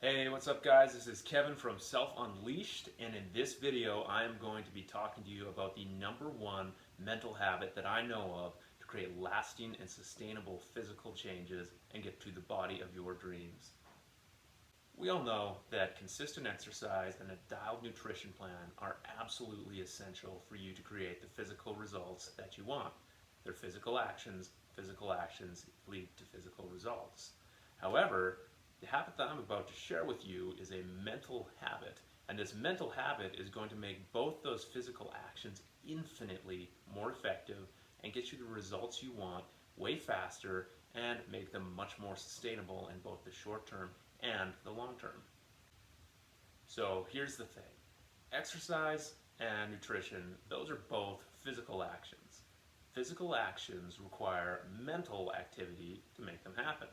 Hey, what's up guys? This is Kevin from Self Unleashed, and in this video I am going to be talking to you about the number one mental habit that I know of to create lasting and sustainable physical changes and get to the body of your dreams. We all know that consistent exercise and a dialed nutrition plan are absolutely essential for you to create the physical results that you want. They're physical actions lead to physical results. However, the habit that I'm about to share with you is a mental habit, and this mental habit is going to make both those physical actions infinitely more effective and get you the results you want way faster and make them much more sustainable in both the short term and the long term. So here's the thing. Exercise and nutrition, those are both physical actions. Physical actions require mental activity to make them happen.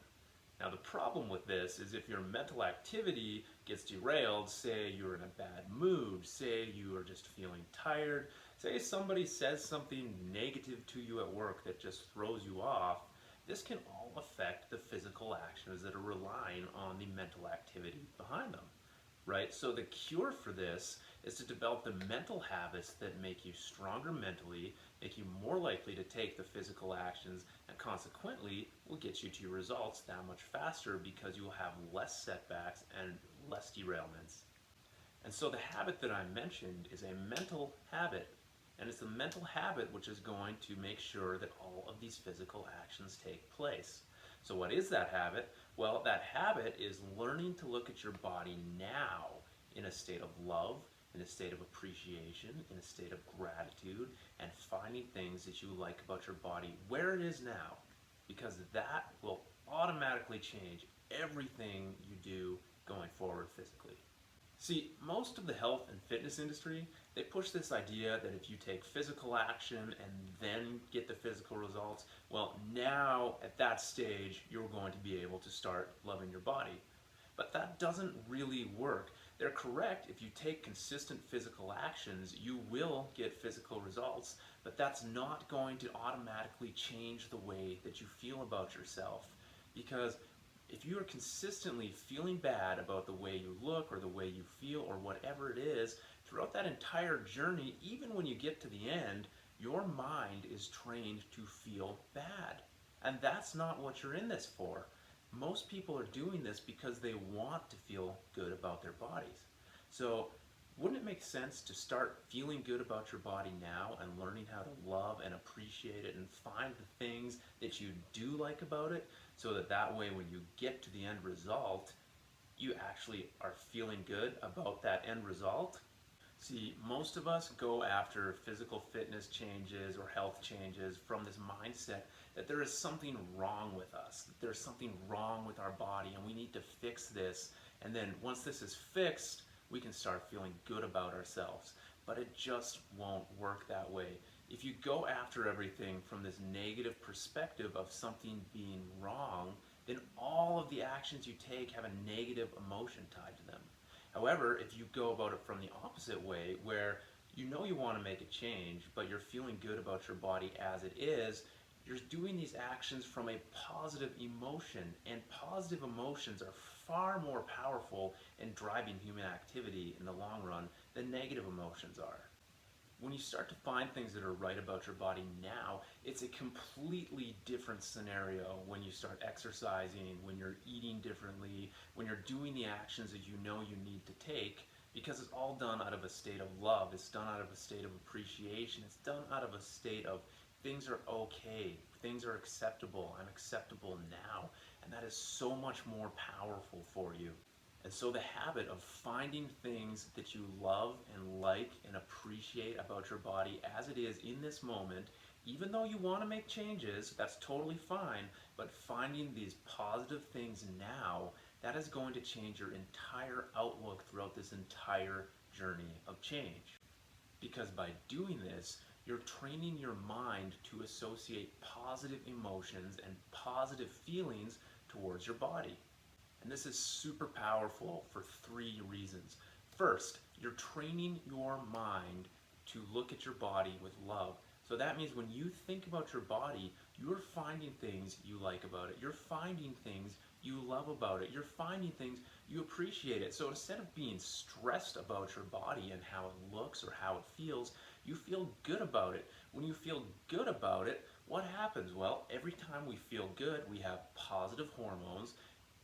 Now the problem with this is if your mental activity gets derailed, say you're in a bad mood, say you are just feeling tired, say somebody says something negative to you at work that just throws you off, this can all affect the physical actions that are relying on the mental activity behind them, right? So the cure for this is to develop the mental habits that make you stronger mentally, make you more likely to take the physical actions, and consequently will get you to your results that much faster because you will have less setbacks and less derailments. And so the habit that I mentioned is a mental habit. And it's a mental habit which is going to make sure that all of these physical actions take place. So what is that habit? Well, that habit is learning to look at your body now in a state of love, in a state of appreciation, in a state of gratitude, and finding things that you like about your body where it is now, because that will automatically change everything you do going forward physically. See, most of the health and fitness industry, they push this idea that if you take physical action and then get the physical results, well, now at that stage, you're going to be able to start loving your body. But that doesn't really work. They're correct. If you take consistent physical actions, you will get physical results, but that's not going to automatically change the way that you feel about yourself. Because if you are consistently feeling bad about the way you look or the way you feel or whatever it is, throughout that entire journey, even when you get to the end, your mind is trained to feel bad. And that's not what you're in this for. Most people are doing this because they want to feel good about their bodies. So wouldn't it make sense to start feeling good about your body now and learning how to love and appreciate it and find the things that you do like about it, so that way when you get to the end result, you actually are feeling good about that end result? See, most of us go after physical fitness changes or health changes from this mindset that there is something wrong with us, that there's something wrong with our body and we need to fix this. And then once this is fixed, we can start feeling good about ourselves. But it just won't work that way. If you go after everything from this negative perspective of something being wrong, then all of the actions you take have a negative emotion tied to them. However, if you go about it from the opposite way, where you know you want to make a change, but you're feeling good about your body as it is, you're doing these actions from a positive emotion, and positive emotions are far more powerful in driving human activity in the long run than negative emotions are. When you start to find things that are right about your body now, it's a completely different scenario when you start exercising, when you're eating differently, when you're doing the actions that you know you need to take, because it's all done out of a state of love, it's done out of a state of appreciation, it's done out of a state of things are okay, things are acceptable, I'm acceptable now, and that is so much more powerful for you. And so the habit of finding things that you love and like and appreciate about your body as it is in this moment, even though you want to make changes, that's totally fine, but finding these positive things now, that is going to change your entire outlook throughout this entire journey of change. Because by doing this, you're training your mind to associate positive emotions and positive feelings towards your body. And this is super powerful for three reasons. First, you're training your mind to look at your body with love. So that means when you think about your body, you're finding things you like about it. You're finding things you love about it. You're finding things, you appreciate it. So instead of being stressed about your body and how it looks or how it feels, you feel good about it. When you feel good about it, what happens? Well, every time we feel good, we have positive hormones.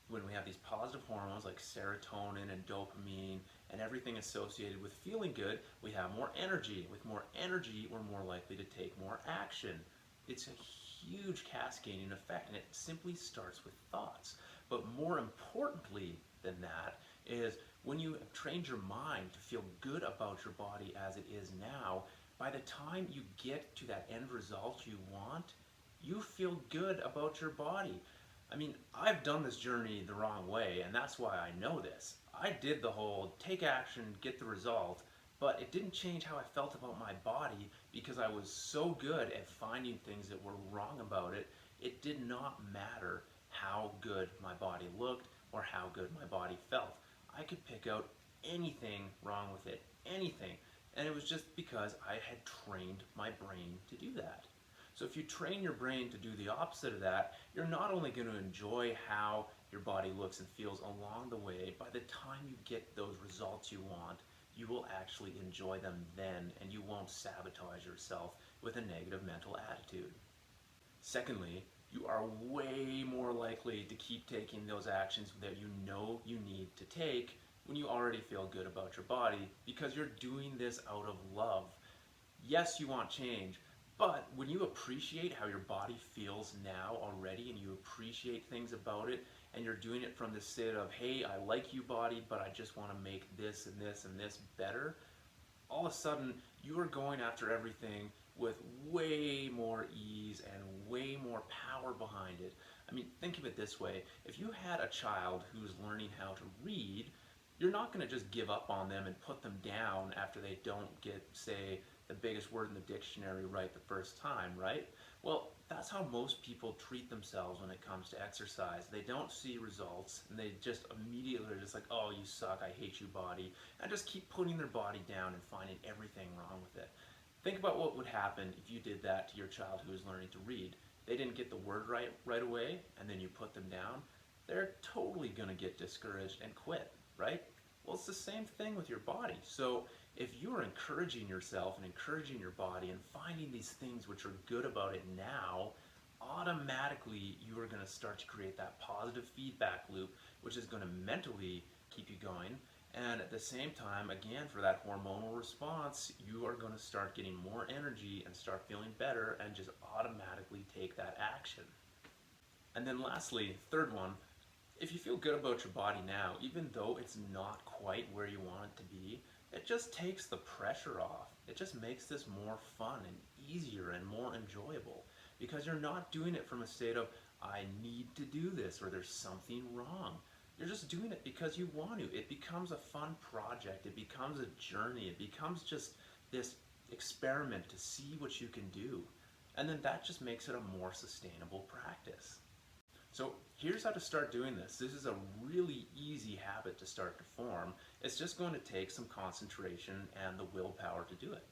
When we have these positive hormones like serotonin and dopamine and everything associated with feeling good, we have more energy. With more energy, we're more likely to take more action. It's a huge cascading effect, and it simply starts with thoughts. But more importantly than that is when you have trained your mind to feel good about your body as it is now, by the time you get to that end result you want, you feel good about your body. I mean, I've done this journey the wrong way, and that's why I know this. I did the whole take action, get the result, but it didn't change how I felt about my body because I was so good at finding things that were wrong about it. It did not matter how good my body looked or how good my body felt. I could pick out anything wrong with it, anything. And it was just because I had trained my brain to do that. So if you train your brain to do the opposite of that, you're not only going to enjoy how your body looks and feels along the way, by the time you get those results you want, you will actually enjoy them then, and you won't sabotage yourself with a negative mental attitude. Secondly, you are way more likely to keep taking those actions that you know you need to take when you already feel good about your body, because you're doing this out of love. Yes, you want change, but when you appreciate how your body feels now already and you appreciate things about it, and you're doing it from the state of, hey, I like you body, but I just want to make this and this and this better, all of a sudden you are going after everything with way more ease and way more power behind it. I mean, think of it this way. If you had a child who's learning how to read, you're not going to just give up on them and put them down after they don't get, say, the biggest word in the dictionary right the first time, right? Well, that's how most people treat themselves when it comes to exercise. They don't see results, and they just immediately are just like, oh, you suck, I hate you, body, and just keep putting their body down and finding everything wrong with it. Think about what would happen if you did that to your child who is learning to read. They didn't get the word right away, and then you put them down. They're totally going to get discouraged and quit, right? Well, it's the same thing with your body. So if you are encouraging yourself and encouraging your body and finding these things which are good about it now, automatically you are going to start to create that positive feedback loop, which is going to mentally keep you going. And at the same time, again, for that hormonal response, you are going to start getting more energy and start feeling better and just automatically take that action. And then lastly, third one, if you feel good about your body now, even though it's not quite where you want it to be, it just takes the pressure off. It just makes this more fun and easier and more enjoyable, because you're not doing it from a state of, I need to do this, or there's something wrong. You're just doing it because you want to. It becomes a fun project. It becomes a journey. It becomes just this experiment to see what you can do. And then that just makes it a more sustainable practice. So here's how to start doing this. This is a really easy habit to start to form. It's just going to take some concentration and the willpower to do it.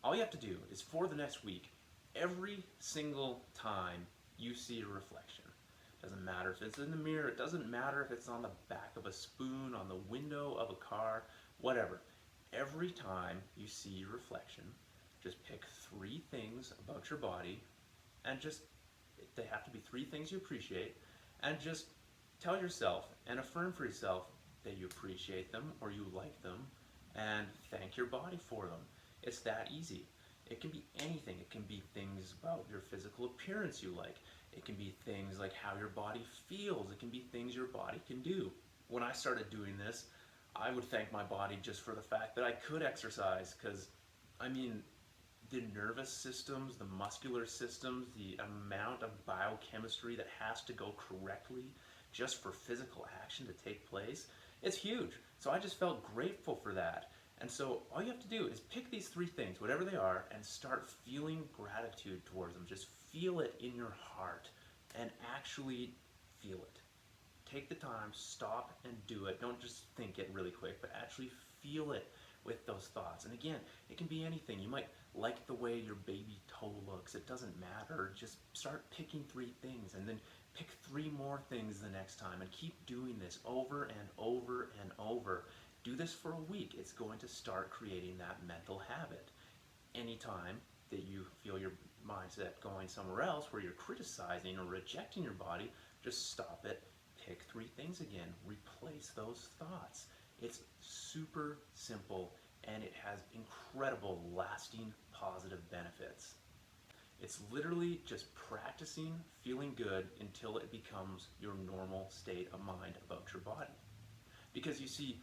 All you have to do is, for the next week, every single time you see a reflection, doesn't matter if it's in the mirror, it doesn't matter if it's on the back of a spoon, on the window of a car, whatever. Every time you see your reflection, just pick 3 things about your body, and just, they have to be 3 things you appreciate, and just tell yourself and affirm for yourself that you appreciate them or you like them, and thank your body for them. It's that easy. It can be anything. It can be things about your physical appearance you like. It can be things like how your body feels. It can be things your body can do. When I started doing this, I would thank my body just for the fact that I could exercise, because, I mean, the nervous systems, the muscular systems, the amount of biochemistry that has to go correctly just for physical action to take place, it's huge. So I just felt grateful for that. And so all you have to do is pick these 3 things, whatever they are, and start feeling gratitude towards them. Just feel it in your heart and actually feel it. Take the time, stop and do it. Don't just think it really quick, but actually feel it with those thoughts. And again, it can be anything. You might like the way your baby toe looks. It doesn't matter. Just start picking 3 things and then Pick 3 more things the next time and keep doing this over and over and over. Do this for a week. It's going to start creating that mental habit. Anytime that you feel your mindset going somewhere else where you're criticizing or rejecting your body, just stop it, pick 3 things again, replace those thoughts. It's super simple and it has incredible lasting positive benefits. It's literally just practicing feeling good until it becomes your normal state of mind about your body. Because you see,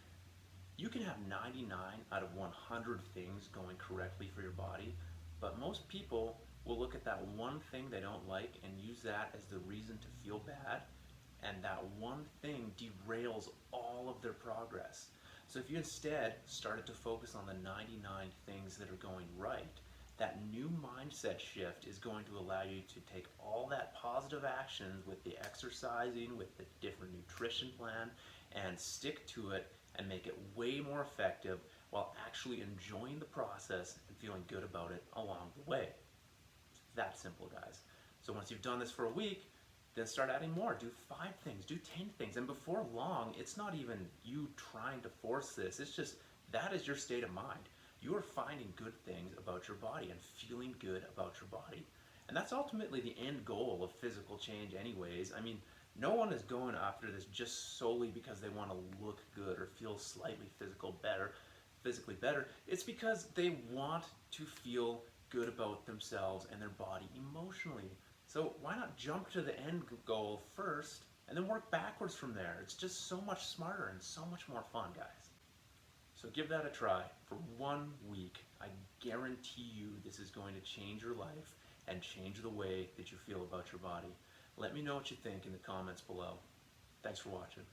you can have 99 out of 100 things going correctly for your body, but most people will look at that one thing they don't like and use that as the reason to feel bad, and that one thing derails all of their progress. So if you instead started to focus on the 99 things that are going right, that new mindset shift is going to allow you to take all that positive actions with the exercising, with the different nutrition plan, and stick to it and make it way more effective while actually enjoying the process and feeling good about it along the way. It's that simple, guys. So once you've done this for a week, then start adding more. Do 5 things, do 10 things, and before long, it's not even you trying to force this. It's just that is your state of mind. You are finding good things about your body and feeling good about your body. And that's ultimately the end goal of physical change anyways. I mean, no one is going after this just solely because they want to look good or feel slightly physically better. It's because they want to feel good about themselves and their body emotionally. So why not jump to the end goal first and then work backwards from there? It's just so much smarter and so much more fun, guys. So give that a try for 1 week. I guarantee you this is going to change your life and change the way that you feel about your body. Let me know what you think in the comments below. Thanks for watching.